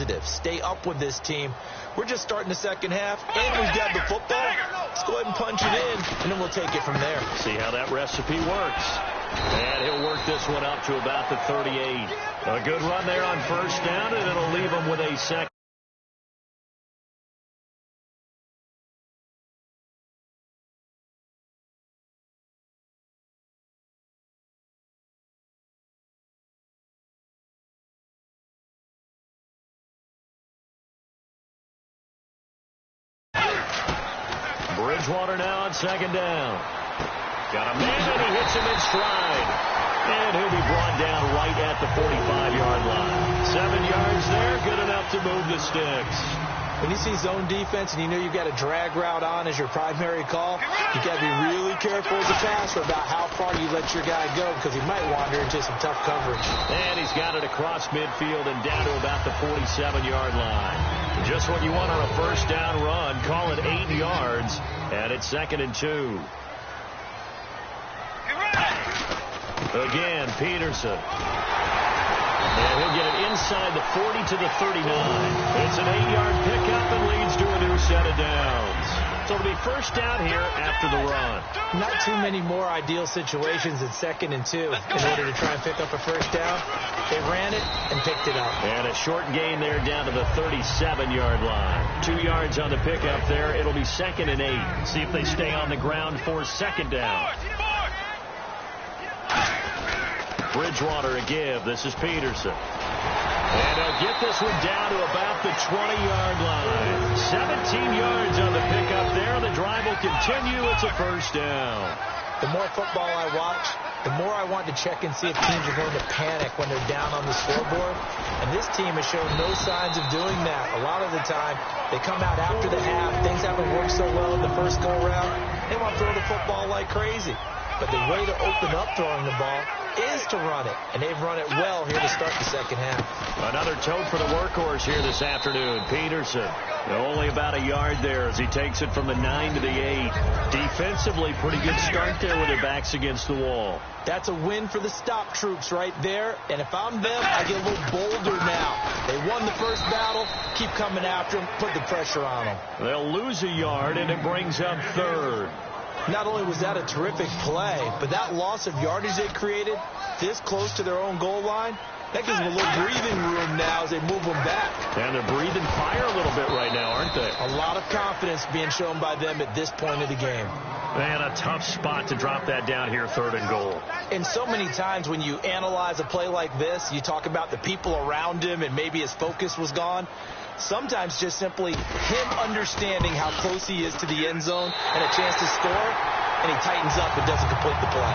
positive. Stay up with this team. We're just starting the second half, and we've got the football. Let's go ahead and punch it in, and then we'll take it from there. See how that recipe works. And he'll work this one up to about the 38. A good run there on first down, and it'll leave him with a second. Bridgewater now on second down. Got a man, and he hits him in stride. And he'll be brought down right at the 45-yard line. 7 yards there, good enough to move the sticks. When you see zone defense and you know you've got a drag route on as your primary call, you've got to be really careful as a passer about how far you let your guy go because he might wander into some tough coverage. And he's got it across midfield and down to about the 47-yard line. Just what you want on a first down run. Call it 8 yards, and it's 2nd and 2. Again, Peterson. And he'll get it inside the 40 to the 39. It's an 8-yard pickup and leads to a new set of downs. So it'll be first down here after the run. Not too many more ideal situations in 2nd and 2 in order to try and pick up a first down. They ran it and picked it up. And a short gain there down to the 37-yard line. 2 yards on the pickup there. It'll be 2nd and 8. See if they stay on the ground for second down. Bridgewater a give. This is Peterson. And he'll get this one down to about the 20-yard line. 17 yards on the pickup there. The drive will continue. It's a first down. The more football I watch, the more I want to check and see if teams are going to panic when they're down on the scoreboard. And this team has shown no signs of doing that. A lot of the time, they come out after the half. Things haven't worked so well in the first go-around. They want to throw the football like crazy. But the way to open up throwing the ball is to run it. And they've run it well here to start the second half. Another tote for the workhorse here this afternoon. Peterson. Only about a yard there as he takes it from the 9 to the 8. Defensively, pretty good start there with their backs against the wall. That's a win for the stop troops right there. And if I'm them, I get a little bolder now. They won the first battle. Keep coming after them. Put the pressure on them. They'll lose a yard, and it brings up 3rd. Not only was that a terrific play, but that loss of yardage they created this close to their own goal line, that gives them a little breathing room now as they move them back. And they're breathing fire a little bit right now, aren't they? A lot of confidence being shown by them at this point of the game. Man, a tough spot to drop that down here, 3rd and goal. And so many times when you analyze a play like this, you talk about the people around him and maybe his focus was gone. Sometimes just simply him understanding how close he is to the end zone and a chance to score, and he tightens up and doesn't complete the play.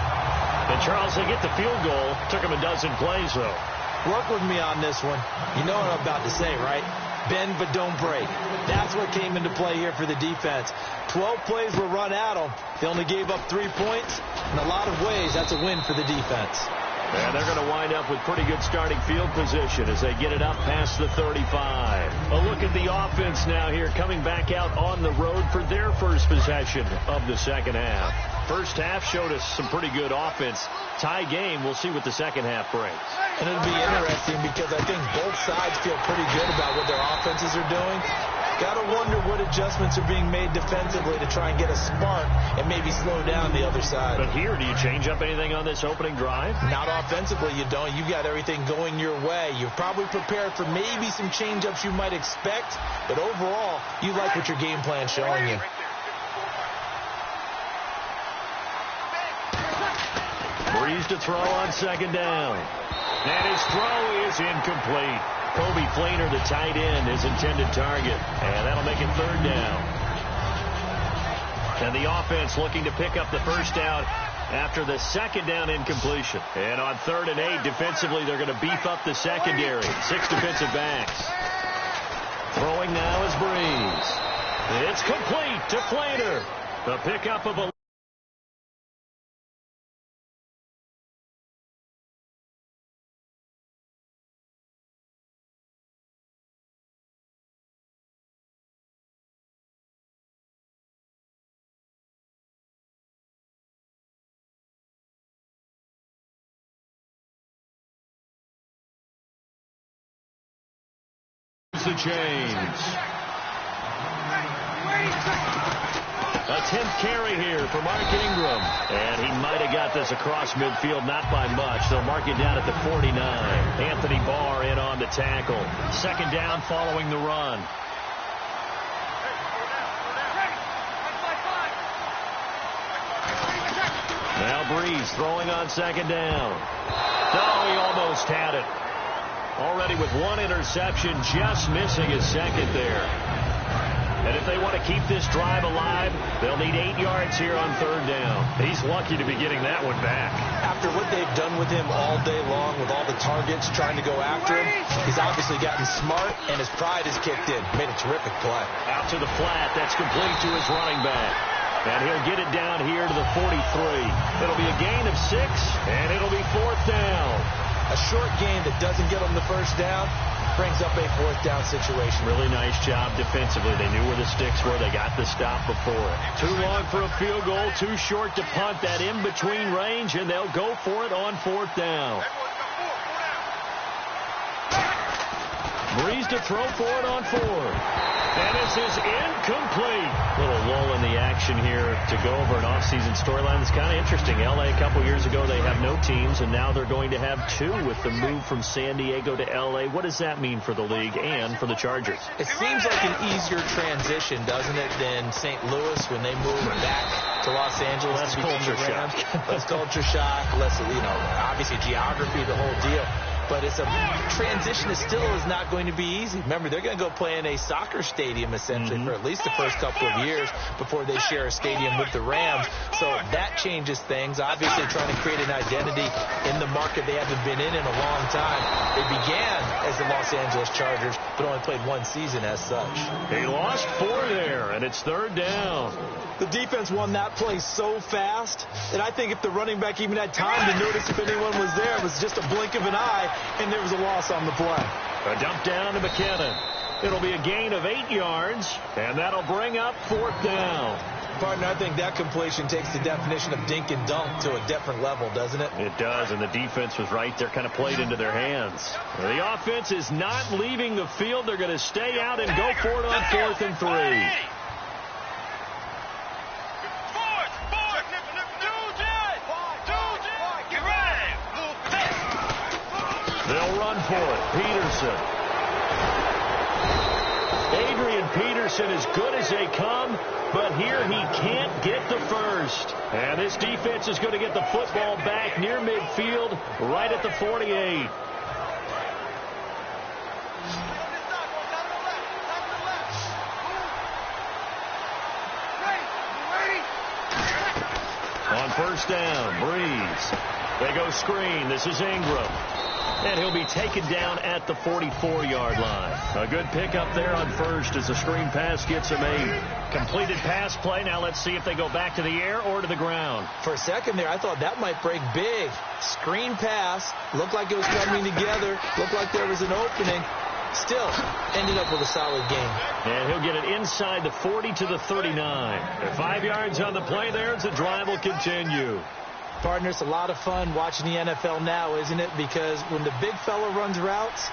And, Charles, they get the field goal. Took him a dozen plays, though. Work with me on this one. You know what I'm about to say, right? Bend but don't break. That's what came into play here for the defense. 12 plays were run at them. They only gave up 3 points. In a lot of ways, that's a win for the defense. And they're going to wind up with pretty good starting field position as they get it up past the 35. A look at the offense now here coming back out on the road for their first possession of the second half. First half showed us some pretty good offense. Tie game. We'll see what the second half brings. And it'll be interesting because I think both sides feel pretty good about what their offenses are doing. Got to wonder what adjustments are being made defensively to try and get a spark and maybe slow down the other side. But here, do you change up anything on this opening drive? Not offensively, you don't. You've got everything going your way. You're probably prepared for maybe some change-ups you might expect, but overall, you like what your game plan's showing you. Breeze to throw on second down. And his throw is incomplete. Kobe Flainer, the tight end, his intended target. And that'll make it 3rd down. And the offense looking to pick up the first down after the second down incompletion. And on 3rd and 8, defensively, they're going to beef up the secondary. 6 defensive backs. Throwing now is Breeze. It's complete to Flainer. The pickup of a the change. A 10th carry here for Mark Ingram. And he might have got this across midfield, not by much. They'll mark it down at the 49. Anthony Barr in on the tackle. Second down following the run. Now Breeze throwing on second down. Oh, he almost had it. Already with one interception, just missing his second there. And if they want to keep this drive alive, they'll need 8 yards here on third down. He's lucky to be getting that one back. After what they've done with him all day long with all the targets trying to go after him, he's obviously gotten smart, and his pride has kicked in. Made a terrific play. Out to the flat. That's complete to his running back. And he'll get it down here to the 43. It'll be a gain of 6, and it'll be fourth down. A short game that doesn't get them the first down brings up a fourth down situation. Really nice job defensively. They knew where the sticks were. They got the stop before. Too long for a field goal, too short to punt. That in-between range, and they'll go for it on fourth down. Breeze to throw for it on fourth. And this is incomplete. Little lull in the action here to go over an offseason storyline that's kind of interesting. L.A. a couple years ago, they have no teams, and now they're going to have 2 with the move from San Diego to L.A. What does that mean for the league and for the Chargers? It seems like an easier transition, doesn't it, than St. Louis when they moved back to Los Angeles. Less culture shock. Less culture shock, less, obviously geography, the whole deal. But it's a transition that still is not going to be easy. Remember, they're going to go play in a soccer stadium, essentially, for at least the first couple of years before they share a stadium with the Rams. So that changes things. Obviously, trying to create an identity in the market they haven't been in a long time. They began as the Los Angeles Chargers, but only played 1 season as such. He lost 4 there, and it's third down. The defense won that play so fast that I think if the running back even had time to notice if anyone was there, it was just a blink of an eye, and there was a loss on the play. A dump down to McKinnon. It'll be a gain of 8 yards, and that'll bring up fourth down. Partner, I think that completion takes the definition of dink and dunk to a different level, doesn't it? It does, and the defense was right there, kind of played into their hands. The offense is not leaving the field. They're going to stay out and go for it on 4th and 3. They'll run for it. Peterson. Adrian Peterson as good as they come, but here he can't get the first. And this defense is going to get the football back near midfield, right at the 48. On first down, Breeze. They go screen. This is Ingram. And he'll be taken down at the 44-yard line. A good pickup there on first as the screen pass gets him a completed pass play. Now let's see if they go back to the air or to the ground. For a second there, I thought that might break big. Screen pass. Looked like it was coming together. Looked like there was an opening. Still ended up with a solid game. And he'll get it inside the 40 to the 39. 5 yards on the play there as the drive will continue. Partner, it's a lot of fun watching the NFL now, isn't it? Because when the big fella runs routes,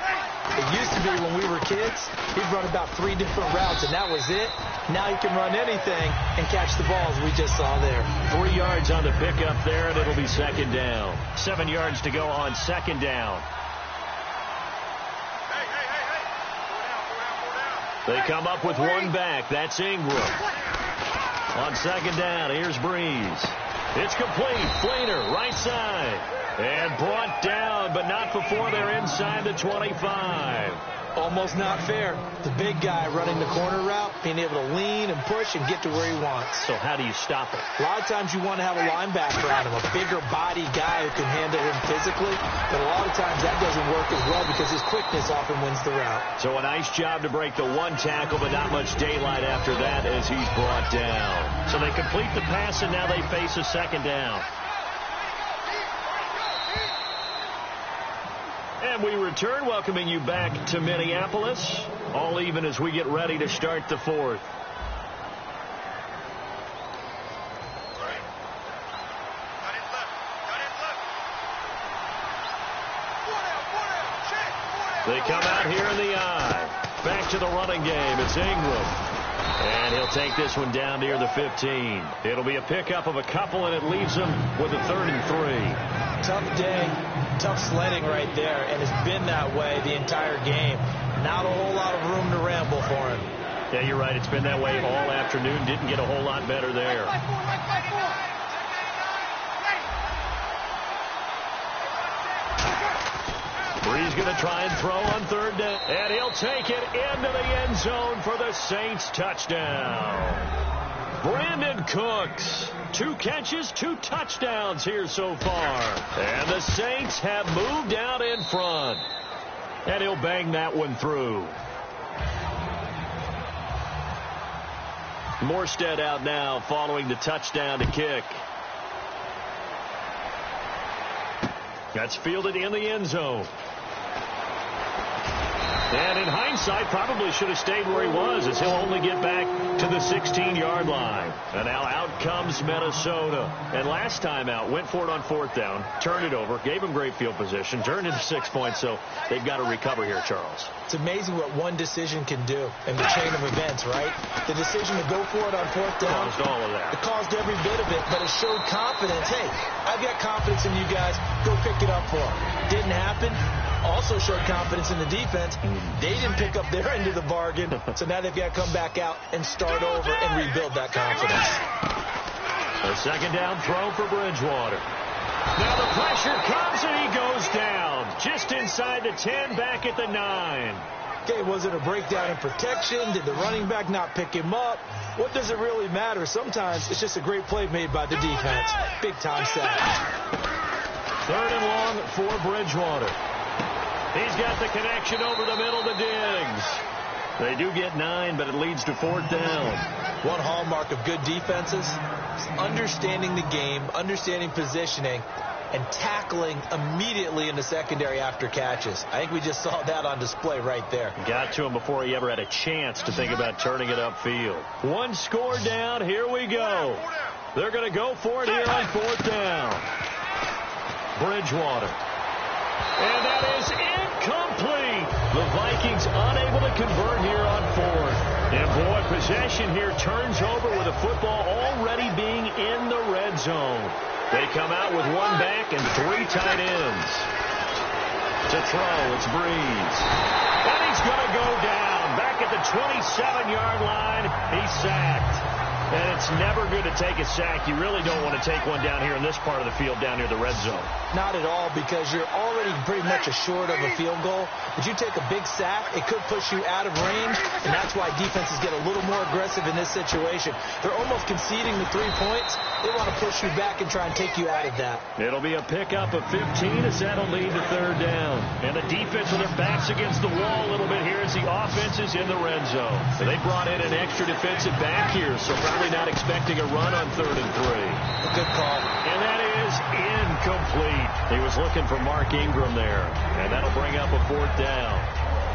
it used to be when we were kids, he'd run about 3 different routes, and that was it. Now he can run anything and catch the balls we just saw there. 3 yards on the pickup there, and it'll be second down. 7 yards to go on second down. They come up with one back. That's Ingram. On second down, here's Breeze. It's complete. Flater, right side. And brought down, but not before they're inside the 25. Almost not fair. The big guy running the corner route, being able to lean and push and get to where he wants. So how do you stop it? A lot of times you want to have a linebacker on him, a bigger body guy who can handle him physically. But a lot of times that doesn't work as well because his quickness often wins the route. So a nice job to break the one tackle, but not much daylight after that as he's brought down. So they complete the pass, and now they face a second down. And we return, welcoming you back to Minneapolis. All even as we get ready to start the fourth. They come out here in the eye. Back to the running game. It's Ingram. And he'll take this one down near the 15. It'll be a pickup of a couple, and it leaves him with a 3rd and 3. Tough day, tough sledding right there, and it's been that way the entire game. Not a whole lot of room to ramble for him. Yeah, you're right. It's been that way all afternoon. Didn't get a whole lot better there. Bree's going to try and throw on 3rd down, and he'll take it into the end zone for the Saints touchdown. Brandon Cooks, 2 catches, 2 touchdowns here so far. And the Saints have moved out in front. And he'll bang that one through. Morstead out now following the touchdown to kick. That's fielded in the end zone. And in hindsight, probably should have stayed where he was, as he'll only get back to the 16-yard line. And now out comes Minnesota. And last time out, went for it on 4th down, turned it over, gave him great field position, turned into 6 points, so they've got to recover here, Charles. It's amazing what one decision can do in the chain of events, right? The decision to go for it on 4th down. Caused all of that. It caused every bit of it, but it showed confidence. Hey, I've got confidence in you guys. Go pick it up for them. Didn't happen. Also showed confidence in the defense. They didn't pick up their end of the bargain, so now they've got to come back out and start over and rebuild that confidence. A 2nd down throw for Bridgewater. Now the pressure comes and he goes down. Just inside the 10, back at the 9. Okay, was it a breakdown in protection? Did the running back not pick him up? What does it really matter? Sometimes it's just a great play made by the defense. Big time sack. 3rd and long for Bridgewater. He's got the connection over the middle to Diggs. They do get 9, but it leads to 4th down. One hallmark of good defenses is understanding the game, understanding positioning, and tackling immediately in the secondary after catches. I think we just saw that on display right there. Got to him before he ever had a chance to think about turning it upfield. 1 score down. Here we go. They're going to go for it here on 4th down. Bridgewater. And that is incomplete. The Vikings unable to convert here on 4th. And boy, possession here turns over with the football already being in the red zone. They come out with 1 back and 3 tight ends. To throw, it's Breeze. And he's going to go down. Back at the 27-yard line, he's sacked. And it's never good to take a sack. You really don't want to take one down here in this part of the field down near the red zone. Not at all, because you're already pretty much assured of a field goal. But you take a big sack, it could push you out of range, and that's why defenses get a little more aggressive in this situation. They're almost conceding the 3 points. They want to push you back and try and take you out of that. It'll be a pickup of 15 as that'll lead to 3rd down. And the defense with their backs against the wall a little bit here as the offense is in the red zone. So they brought in an extra defensive back here, so probably not expecting a run on 3rd and 3. A good call. And that is incomplete. He was looking for Mark Ingram there. And that'll bring up a 4th down.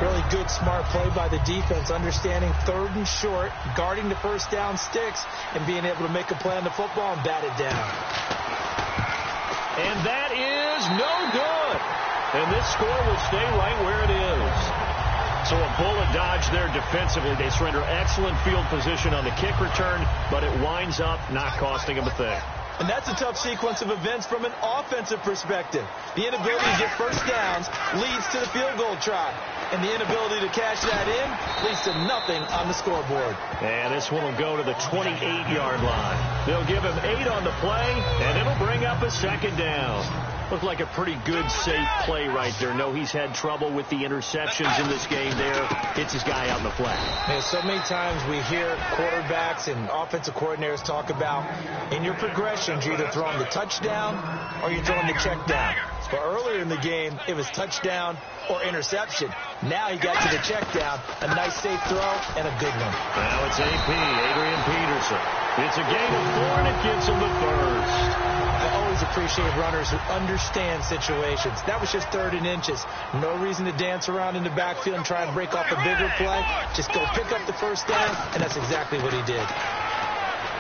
Really good, smart play by the defense, understanding 3rd and short, guarding the 1st down sticks, and being able to make a play on the football and bat it down. And that is no good. And this score will stay right where it is. So a bullet dodge there defensively. They surrender excellent field position on the kick return, but it winds up not costing them a thing. And that's a tough sequence of events from an offensive perspective. The inability to get 1st downs leads to the field goal try. And the inability to cash that in leads to nothing on the scoreboard. And this one will go to the 28-yard line. They'll give him 8 on the play, and it'll bring up a 2nd down. Looked like a pretty good, safe play right there. No, he's had trouble with the interceptions in this game there. Hits his guy out in the flat. Man, so many times we hear quarterbacks and offensive coordinators talk about in your progressions, you're either throwing the touchdown or you're throwing the check down. But earlier in the game, it was touchdown or interception. Now he got to the check down. A nice, safe throw and a good one. Now it's AP, Adrian Peterson. It's a gain of 4, and it gives him the 1st. I always appreciate runners who understand situations. That was just 3rd and inches. No reason to dance around in the backfield and try and break off a bigger play. Just go pick up the 1st down, and that's exactly what he did.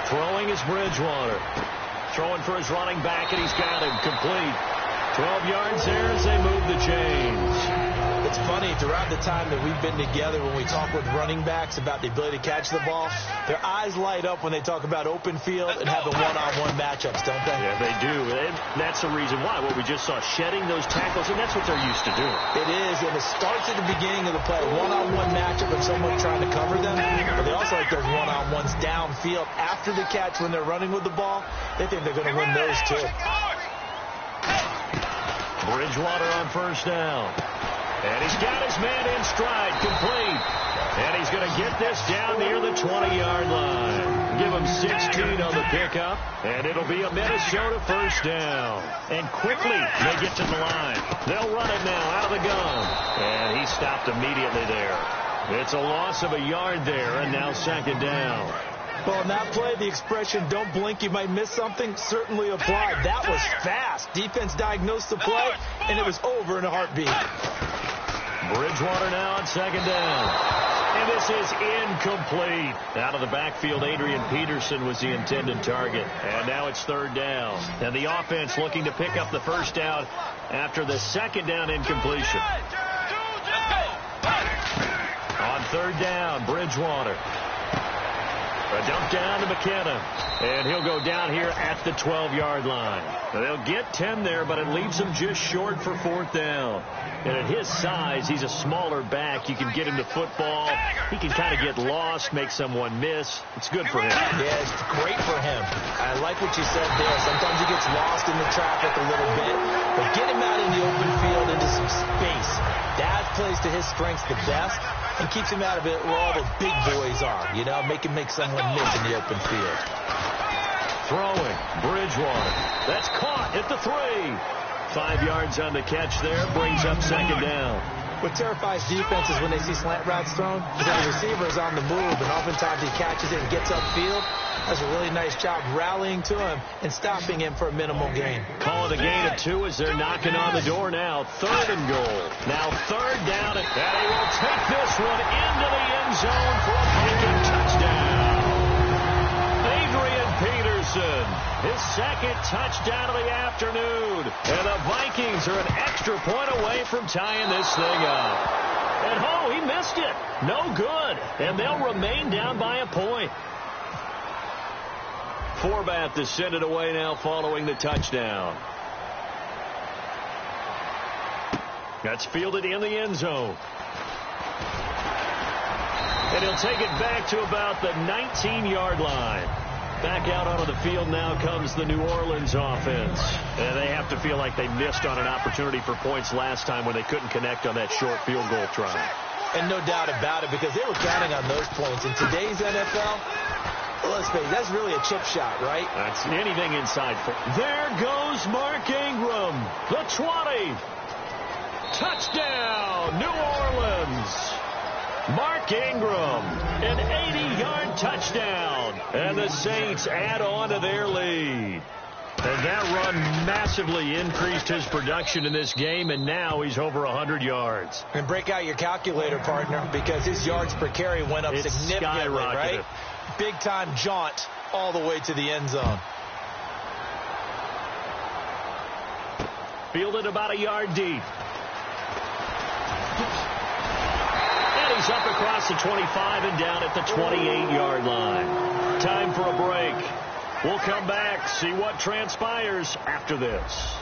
Throwing is Bridgewater. Throwing for his running back, and he's got him complete. 12 yards there as they move the chains. It's funny, throughout the time that we've been together, when we talk with running backs about the ability to catch the ball, their eyes light up when they talk about open field and having one-on-one matchups, don't they? Yeah, they do. And that's the reason why. Well, we just saw shedding those tackles, and that's what they're used to doing. It is, and it starts at the beginning of the play. One-on-one matchup of someone trying to cover them, but they also like those one-on-ones downfield after the catch when they're running with the ball. They think they're going to win those too. Bridgewater on first down. And he's got his man in stride, complete. And he's going to get this down near the 20-yard line. Give him 16 on the pickup, and it'll be a Minnesota first down. And quickly, they get to the line. They'll run it now out of the gun. And he stopped immediately there. It's a loss of a yard there, and now second down. Well, in that play, the expression, don't blink, you might miss something, certainly applied. That was fast. Defense diagnosed the play, and it was over in a heartbeat. Bridgewater now on second down. And this is incomplete. Out of the backfield, Adrian Peterson was the intended target. And now it's third down. And the offense looking to pick up the first down after the second down incompletion. On third down, Bridgewater. A dump down to McKenna. And he'll go down here at the 12-yard line. They'll get 10 there, but it leaves him just short for fourth down. And at his size, he's a smaller back. You can get him to football. He can kind of get lost, make someone miss. It's good for him. Yeah, it's great for him. I like what you said there. Sometimes he gets lost in the traffic a little bit. But get him out in the open field into some space. That plays to his strengths the best and keeps him out of it where all the big boys are. You know, make someone miss in the open field. Throwing, Bridgewater. That's caught at the 3. 5 yards on the catch there, brings up second down. What terrifies defenses when they see slant routes thrown is that the receiver is on the move, and oftentimes he catches it and gets upfield. Does a really nice job rallying to him and stopping him for a minimal gain. Call it a gain of 2 as they're knocking on the door now. Third and goal. Now third down, and he will take this one into the end zone for a Viking touchdown. Adrian Peterson, his second touchdown of the afternoon. And the Vikings are an extra point away from tying this thing up. And he missed it. No good. And they'll remain down by a point. Forbath to send it away now following the touchdown. That's fielded in the end zone. And he'll take it back to about the 19-yard line. Back out onto the field now comes the New Orleans offense. And they have to feel like they missed on an opportunity for points last time when they couldn't connect on that short field goal try. And no doubt about it, because they were counting on those points. In today's NFL, let's face it, that's really a chip shot, right? That's anything inside. There goes Mark Ingram. The 20. Touchdown, New Orleans. Mark Ingram, an 80-yard touchdown. And the Saints add on to their lead. And that run massively increased his production in this game, and now he's over 100 yards. And break out your calculator, partner, because his yards per carry went up significantly, right? Big-time jaunt all the way to the end zone. Fielded about a yard deep. And he's up across the 25 and down at the 28-yard line. Time for a break. We'll come back, see what transpires after this.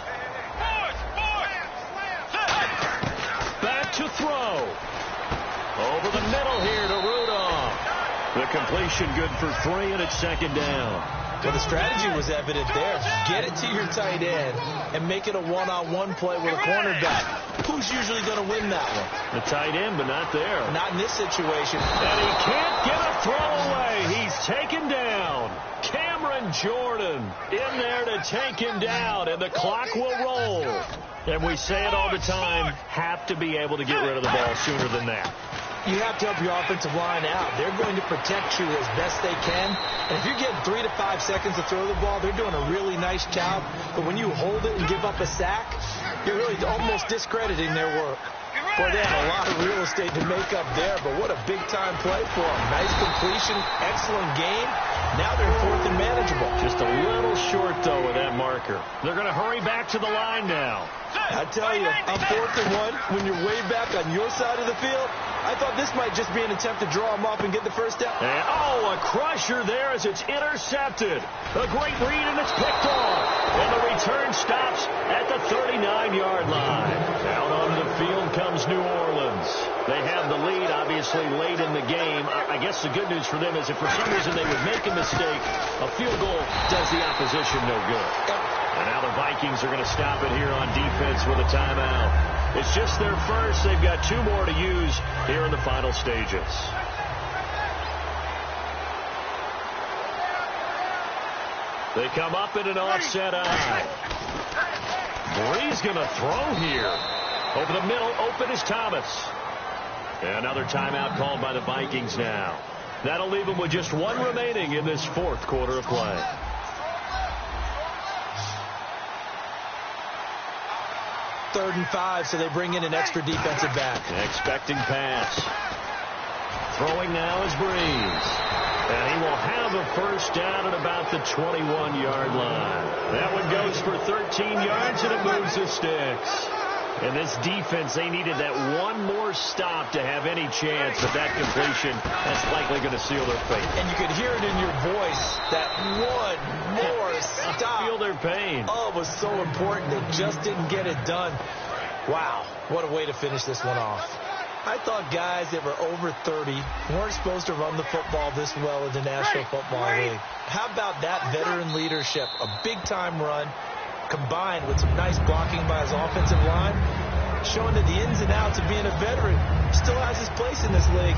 Back to throw. Over the middle here to Rudolph. The completion good for 3, and it's second down. Well, the strategy was evident there. Get it to your tight end and make it a one-on-one play with a cornerback. Who's usually going to win that one? The tight end, but not there. Not in this situation. And he can't get a throw away. He's taken down. Cameron Jordan in there to take him down, and the clock will roll. And we say it all the time, have to be able to get rid of the ball sooner than that. You have to help your offensive line out. They're going to protect you as best they can. And if you're getting 3 to 5 seconds to throw the ball, they're doing a really nice job. But when you hold it and give up a sack, you're really almost discrediting their work. Boy, they had a lot of real estate to make up there, but what a big-time play for them. Nice completion, excellent game, Now they're fourth and manageable. Just a little short, though, with that marker. They're going to hurry back to the line now. I tell you, on 4th and 1, when you're way back on your side of the field, I thought this might just be an attempt to draw them up and get the first down. And, a crusher there as it's intercepted. A great read, and it's picked off. And the return stops at the 39-yard line. Out onto the field comes New Orleans. They have the lead, obviously, late in the game. I guess the good news for them is if for some reason they would make a mistake, a field goal does the opposition no good. And now the Vikings are going to stop it here on defense with a timeout. It's just their first. They've got 2 more to use here in the final stages. They come up in an offset eye. Bree's going to throw here. Over the middle, open is Thomas. And another timeout called by the Vikings now. That'll leave them with just 1 remaining in this 4th quarter of play. Third and 5, so they bring in an extra defensive back. Expecting pass. Throwing now is Breeze. And he will have a first down at about the 21-yard line. That one goes for 13 yards, and it moves the sticks. And this defense, they needed that one more stop to have any chance, but that completion, that's likely going to seal their fate. And you could hear it in your voice, that one more stop. I feel their pain. Oh, it was so important. They just didn't get it done. Wow, what a way to finish this one off. I thought guys that were over 30 weren't supposed to run the football this well in the National Football League. How about that veteran leadership? A big-time run, combined with some nice blocking by his offensive line, showing that the ins and outs of being a veteran still has his place in this league.